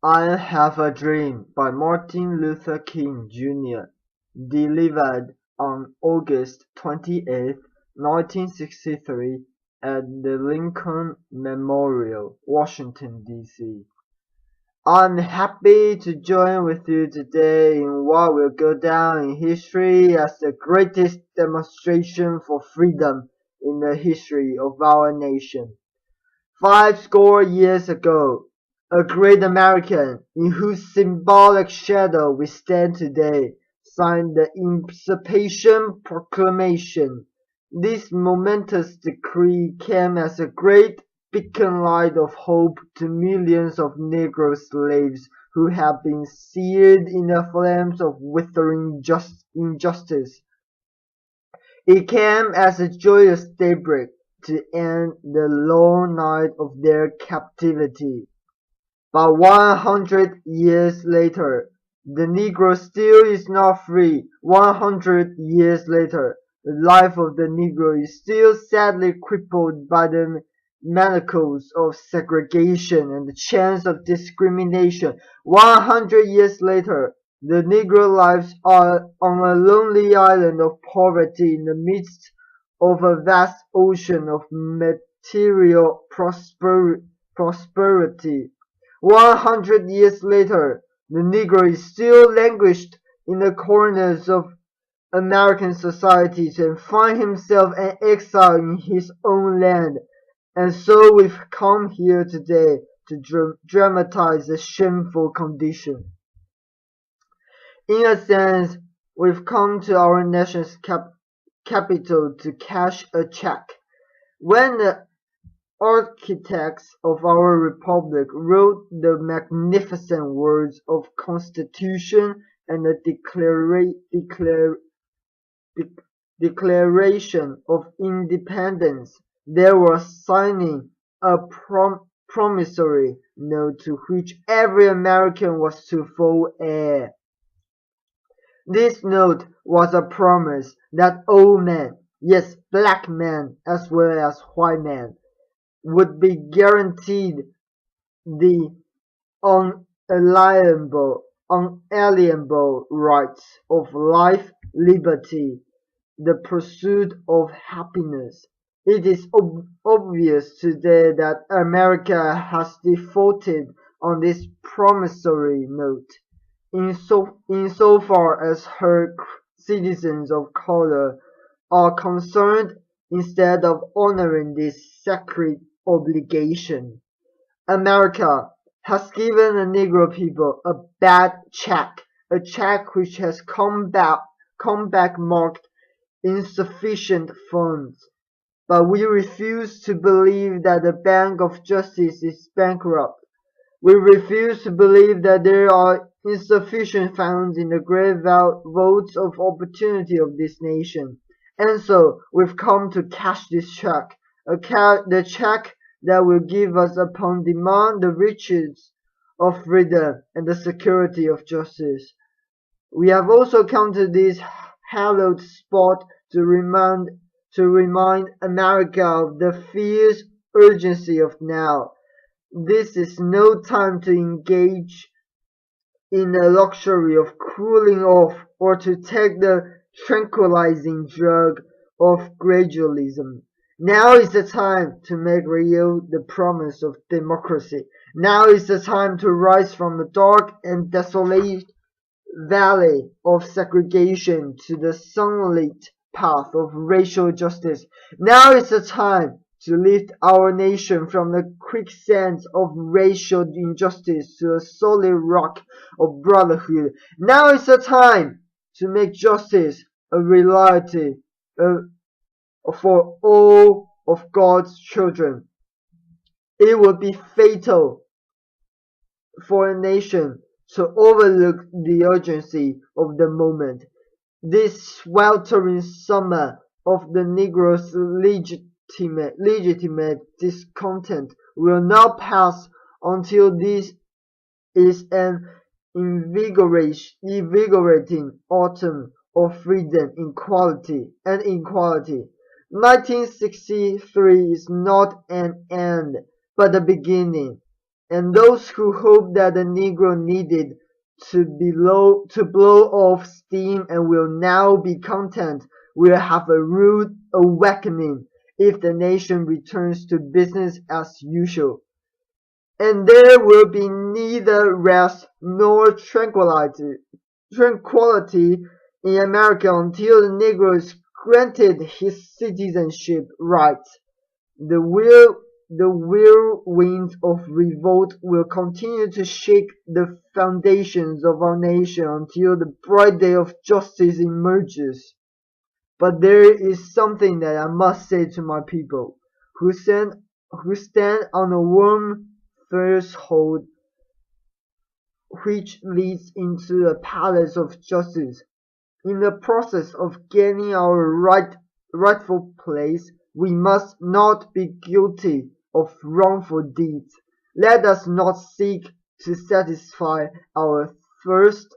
I Have a Dream by Martin Luther King Jr., delivered on August 28, 1963 at the Lincoln Memorial, Washington, D.C. I'm happy to join with you today in what will go down in history as the greatest demonstration for freedom in the history of our nation. 50 years ago, a great American, in whose symbolic shadow we stand today, signed the Emancipation Proclamation. This momentous decree came as a great beacon light of hope to millions of Negro slaves who had been seared in the flames of withering injustice. It came as a joyous daybreak to end the long night of their captivity. But 100 years later, the Negro still is not free. 100 years later, the life of the Negro is still sadly crippled by the manacles of segregation and the chains of discrimination. 100 years later, the Negro lives are on a lonely island of poverty in the midst of a vast ocean of material prosperity. 100 years later, the Negro is still languished in the corners of American societies and finds himself an exile in his own land. And so we've come here today to dramatize the shameful condition. In a sense, we've come to our nation's capital to cash a check. When the architects of our republic wrote the magnificent words of Constitution and the Declaration of Independence, they were signing a promissory note to which every American was to fall heir. This note was a promise that all men, yes, black men as well as white men, would be guaranteed the unalienable rights of life, liberty, the pursuit of happiness. It is obvious today that America has defaulted on this promissory note insofar as her citizens of color are concerned. Instead of honoring this sacred obligation, America has given the Negro people a bad check, a check which has come back marked insufficient funds. But we refuse to believe that the Bank of Justice is bankrupt. We refuse to believe that there are insufficient funds in the great vaults of opportunity of this nation. And so we've come to cash this check, the check that will give us upon demand the riches of freedom and the security of justice. We have also come to this hallowed spot to remind America of the fierce urgency of now. This is no time to engage in the luxury of cooling off or to take the tranquilizing drug of gradualism. Now is the time to make real the promise of democracy. Now is the time to rise from the dark and desolate valley of segregation to the sunlit path of racial justice. Now is the time to lift our nation from the quicksands of racial injustice to a solid rock of brotherhood. Now is the time to make justice a reality for all of God's children. It would be fatal for a nation to overlook the urgency of the moment. This sweltering summer of the Negro's legitimate discontent will not pass until this is an invigorating autumn of freedom, equality, and equality. 1963 is not an end, but a beginning. and those who hoped that the Negro needed to blow off steam and will now be content will have a rude awakening if the nation returns to business as usual. And there will be neither rest nor tranquility in America until the Negro is granted his citizenship rights. The whirlwind of revolt will continue to shake the foundations of our nation until the bright day of justice emerges. But there is something that I must say to my people, who stand on a warm threshold which leads into the palace of justice. In the process of gaining our rightful place, we must not be guilty of wrongful deeds. Let us not seek to satisfy our thirst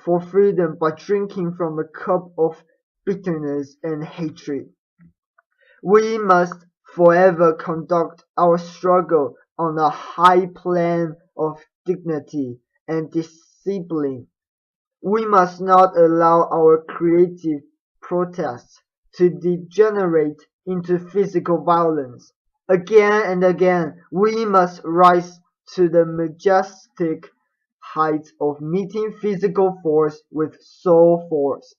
for freedom by drinking from a cup of bitterness and hatred. We must forever conduct our struggle on a high plane of dignity and discipline. We must not allow our creative protests to degenerate into physical violence. Again and again, we must rise to the majestic heights of meeting physical force with soul force.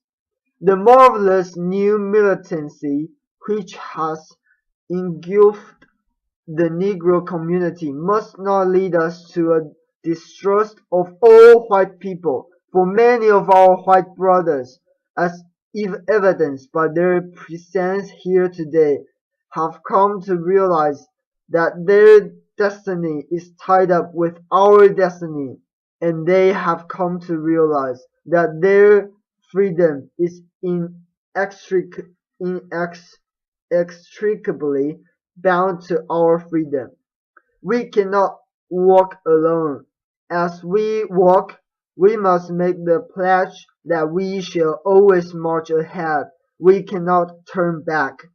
The marvelous new militancy which has engulfed the Negro community must not lead us to a distrust of all white people, for many of our white brothers, as evidenced by their presence here today, have come to realize that their destiny is tied up with our destiny, and they have come to realize that their freedom is inextricably bound to our freedom. We cannot walk alone. As we walk, we must make the pledge that we shall always march ahead. We cannot turn back.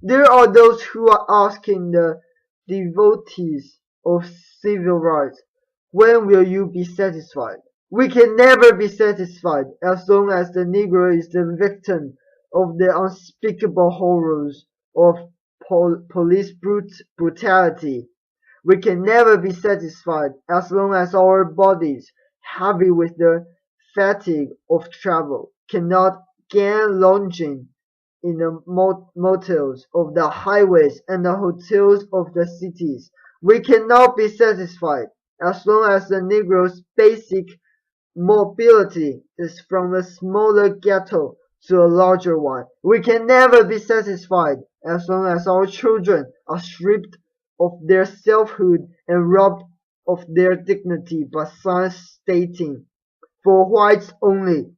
There are those who are asking the devotees of civil rights, when will you be satisfied? We can never be satisfied as long as the Negro is the victim of the unspeakable horrors of police brutality. We can never be satisfied as long as our bodies, heavy with the fatigue of travel, cannot gain lodging in the motels of the highways and the hotels of the cities. We cannot be satisfied as long as the Negro's basic mobility is from a smaller ghetto to a larger one. We can never be satisfied as long as our children are stripped of their selfhood and robbed of their dignity by signs stating, "For whites only."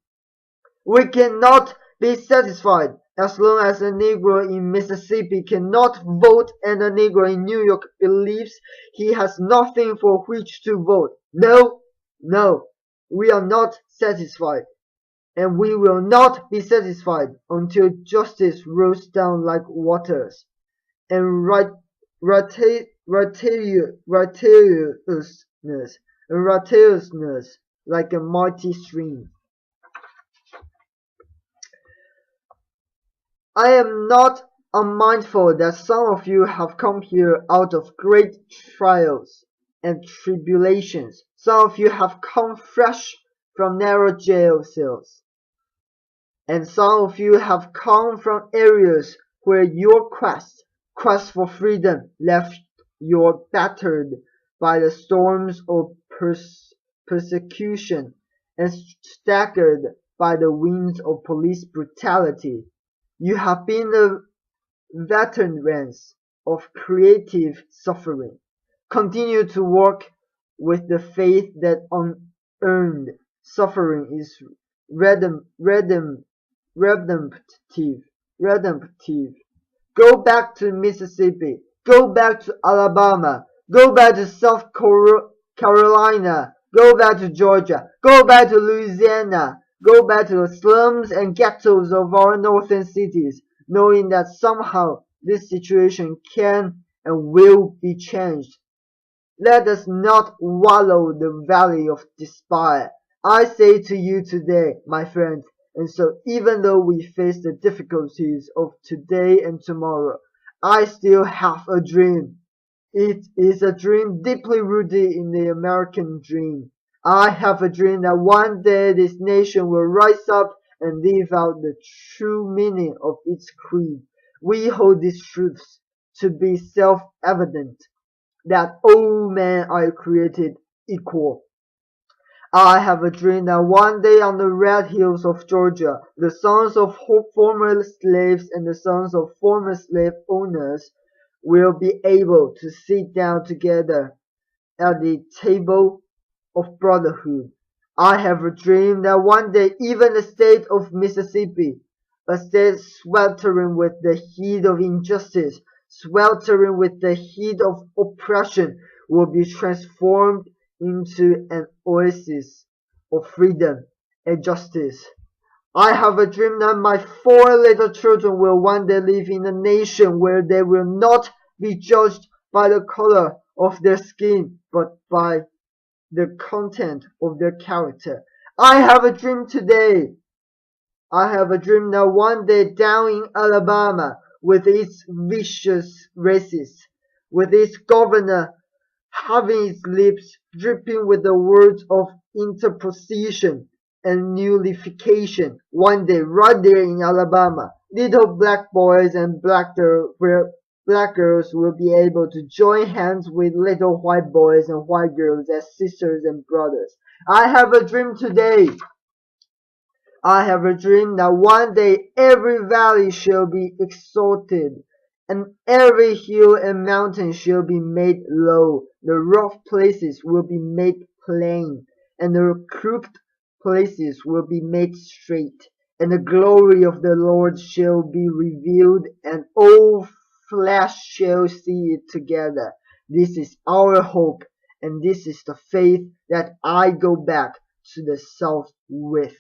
We cannot be satisfied as long as a Negro in Mississippi cannot vote and a Negro in New York believes he has nothing for which to vote. No, no, we are not satisfied, and we will not be satisfied until justice rolls down like waters, and righteousness like a mighty stream. I am not unmindful that some of you have come here out of great trials and tribulations. Some of you have come fresh from narrow jail cells. And some of you have come from areas where your quest for freedom left you battered by the storms of persecution and staggered by the winds of police brutality. You have been the veterans of creative suffering. Continue to work with the faith that unearned suffering is redemptive. Go back to Mississippi. Go back to Alabama. Go back to South Carolina. Go back to Georgia. Go back to Louisiana. Go back to the slums and ghettos of our northern cities, knowing that somehow this situation can and will be changed. Let us not wallow in the valley of despair. I say to you today, my friends, and so even though we face the difficulties of today and tomorrow, I still have a dream. It is a dream deeply rooted in the American dream. I have a dream that one day this nation will rise up and live out the true meaning of its creed. We hold these truths to be self-evident, that all men are created equal. I have a dream that one day on the red hills of Georgia, the sons of former slaves and the sons of former slave owners will be able to sit down together at the table of brotherhood. I have a dream that one day even the state of Mississippi, a state sweltering with the heat of injustice, sweltering with the heat of oppression, will be transformed into an oasis of freedom and justice. I have a dream that my four little children will one day live in a nation where they will not be judged by the color of their skin, but by the content of their character. I have a dream today. I have a dream that one day down in Alabama, with its vicious racists, with its governor having its lips dripping with the words of interposition and nullification, one day right there in Alabama, little black boys and black girls will be able to join hands with little white boys and white girls as sisters and brothers. I have a dream today. I have a dream that one day every valley shall be exalted, and every hill and mountain shall be made low. The rough places will be made plain, and the crooked places will be made straight. And the glory of the Lord shall be revealed, and all flesh shall see it together. This is our hope, and this is the faith that I go back to the South with.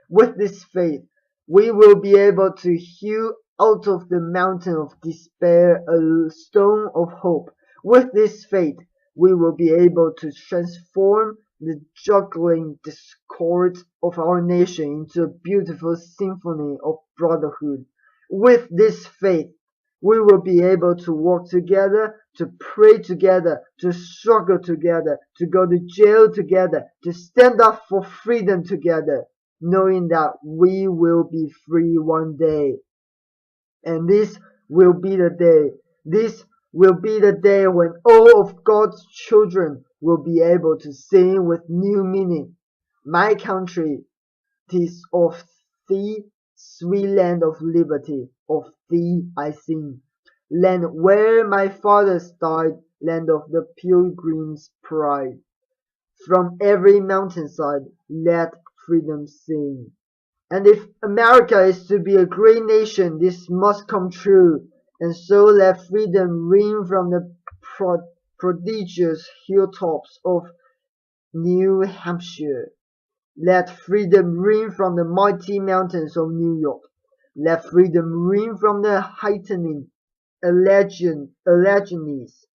With this faith, we will be able to hew out of the mountain of despair a stone of hope. With this faith, we will be able to transform the juggling discord of our nation into a beautiful symphony of brotherhood. With this faith, we will be able to work together, to pray together, to struggle together, to go to jail together, to stand up for freedom together, knowing that we will be free one day. And this will be the day. This will be the day when all of God's children will be able to sing with new meaning. My country, 'tis of thee, sweet land of liberty, of thee I sing. Land where my fathers died, land of the pilgrim's pride. From every mountainside let freedom sing. And if America is to be a great nation, this must come true. And so let freedom ring from the prodigious hilltops of New Hampshire. Let freedom ring from the mighty mountains of New York. Let freedom ring from the heightening Alleghenies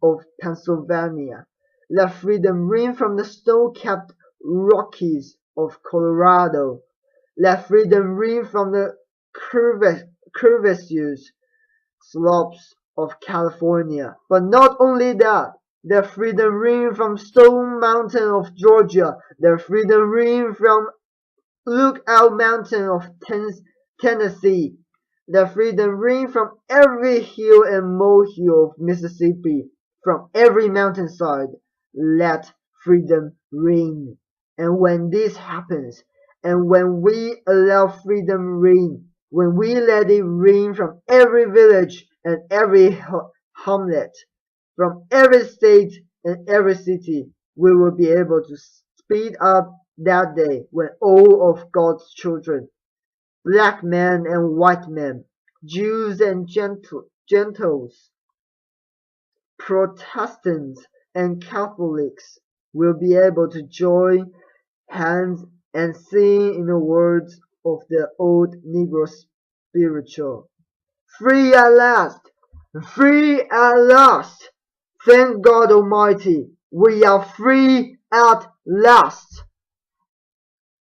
of Pennsylvania. Let freedom ring from the snow-capped Rockies of Colorado. Let freedom ring from the curvaceous slopes of California. But not only that, let freedom ring from Stone Mountain of Georgia. Let freedom ring from Lookout Mountain of Tennessee. Let freedom ring from every hill and molehill of Mississippi. From every mountainside, let freedom ring. And when this happens, and when we allow freedom ring, when we let it ring from every village and every hamlet, from every state and every city, we will be able to speed up that day when all of God's children, black men and white men, Jews and Gentiles, Protestants and Catholics, will be able to join hands and sing in the words of the old Negro spiritual. Free at last! Free at last! Thank God Almighty, we are free at last.